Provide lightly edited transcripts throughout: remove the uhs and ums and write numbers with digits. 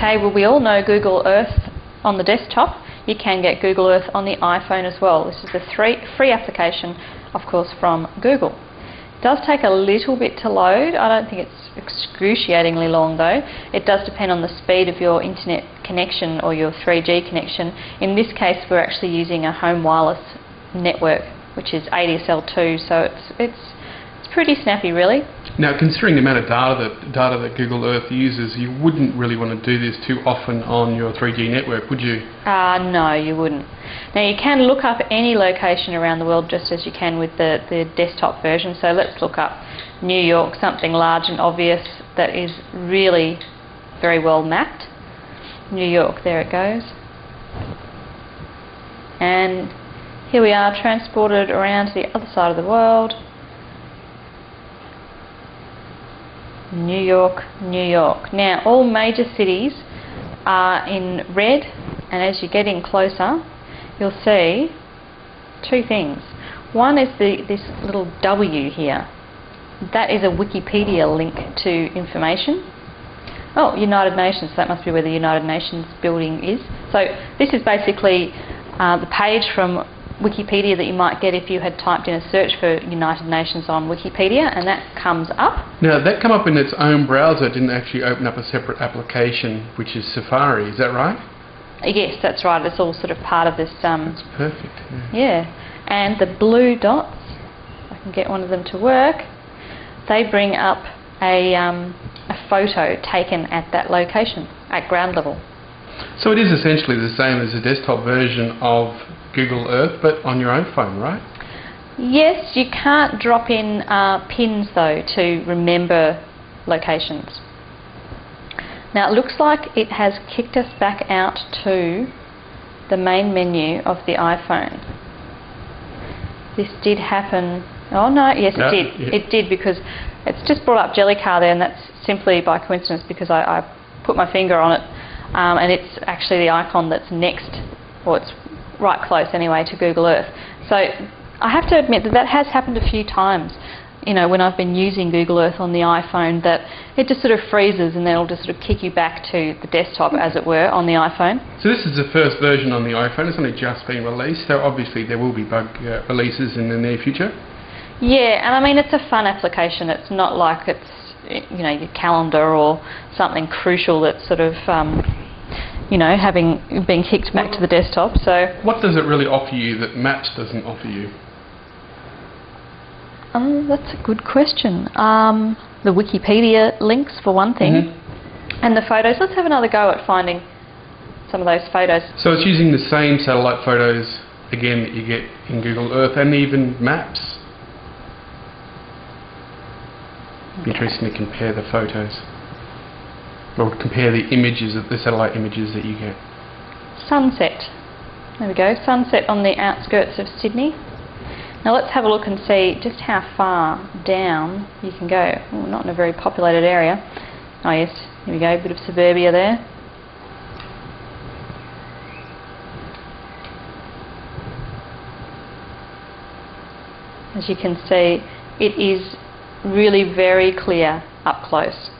Okay, well, we all know Google Earth on the desktop. You can get Google Earth on the iPhone as well. This is a free application, of course, from Google. It does take a little bit to load. I don't think it's excruciatingly long though. It does depend on the speed of your internet connection or your 3G connection. In this case, we're actually using a home wireless network, which is ADSL2, so it's pretty snappy, really. Now, considering the amount of data that Google Earth uses, you wouldn't really want to do this too often on your 3G network, would you? No, you wouldn't. Now, you can look up any location around the world just as you can with the desktop version. So let's look up New York, something large and obvious that is really very well mapped. New York, there it goes. And here we are, transported around to the other side of the world. New York, New York. Now, all major cities are in red, and as you get in closer, you'll see two things. One is this little W here. That is a Wikipedia link to information. Oh, United Nations, that must be where the United Nations building is. So this is basically the page from Wikipedia that you might get if you had typed in a search for United Nations on Wikipedia, and that comes up. Now, that come up in its own browser. It didn't actually open up a separate application, which is Safari. Is that right? Yes, that's right. It's all sort of part of this. That's perfect. Yeah, and the blue dots, if I can get one of them to work, they bring up a photo taken at that location, at ground level. So it is essentially the same as the desktop version of Google Earth, but on your own phone, right? Yes, you can't drop in pins though to remember locations. Now it looks like it has kicked us back out to the main menu of the iPhone. This did happen. Oh no, yes it did. Yeah. It did, because it's just brought up Jellycar there, and that's simply by coincidence because I put my finger on it, and it's actually the icon that's next, or it's right close anyway, to Google Earth. So I have to admit that has happened a few times, you know, when I've been using Google Earth on the iPhone, that it just sort of freezes and then it'll just sort of kick you back to the desktop, as it were, on the iPhone. So this is the first version on the iPhone. It's only just been released, so obviously there will be bug releases in the near future. Yeah, and I mean, it's a fun application. It's not like it's, you know, your calendar or something crucial that's sort of you know, been kicked back to the desktop. So what does it really offer you that Maps doesn't offer you? That's a good question. The Wikipedia links, for one thing, and the photos. Let's have another go at finding some of those photos. So it's using the same satellite photos again that you get in Google Earth and even Maps. Okay. Interesting to compare the photos. Or compare the images, the satellite images that you get. Sunset. There we go. Sunset on the outskirts of Sydney. Now let's have a look and see just how far down you can go. Ooh, not in a very populated area. Oh yes, here we go. A bit of suburbia there. As you can see, it is really very clear up close.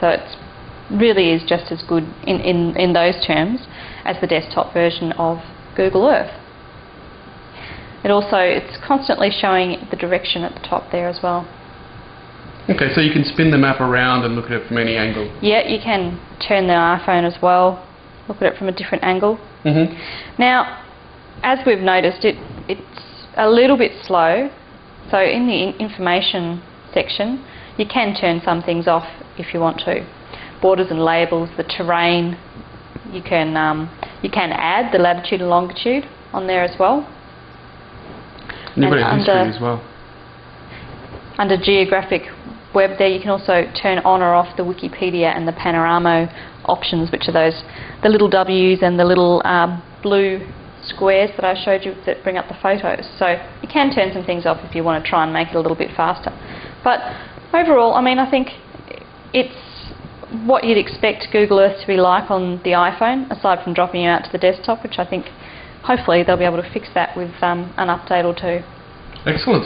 So it really is just as good in those terms as the desktop version of Google Earth. It's constantly showing the direction at the top there as well. Okay, so you can spin the map around and look at it from any angle. Yeah, you can turn the iPhone as well, look at it from a different angle. Now, as we've noticed, it's a little bit slow. So in the information section, you can turn some things off if you want to. Borders and labels, the terrain, you can add the latitude and longitude on there as well. And you've got a history as well. Under geographic web there, you can also turn on or off the Wikipedia and the Panorama options, which are the little W's and the little blue squares that I showed you that bring up the photos. So you can turn some things off if you want to try and make it a little bit faster. But overall, I mean, I think it's what you'd expect Google Earth to be like on the iPhone, aside from dropping you out to the desktop, which I think hopefully they'll be able to fix that with an update or two. Excellent.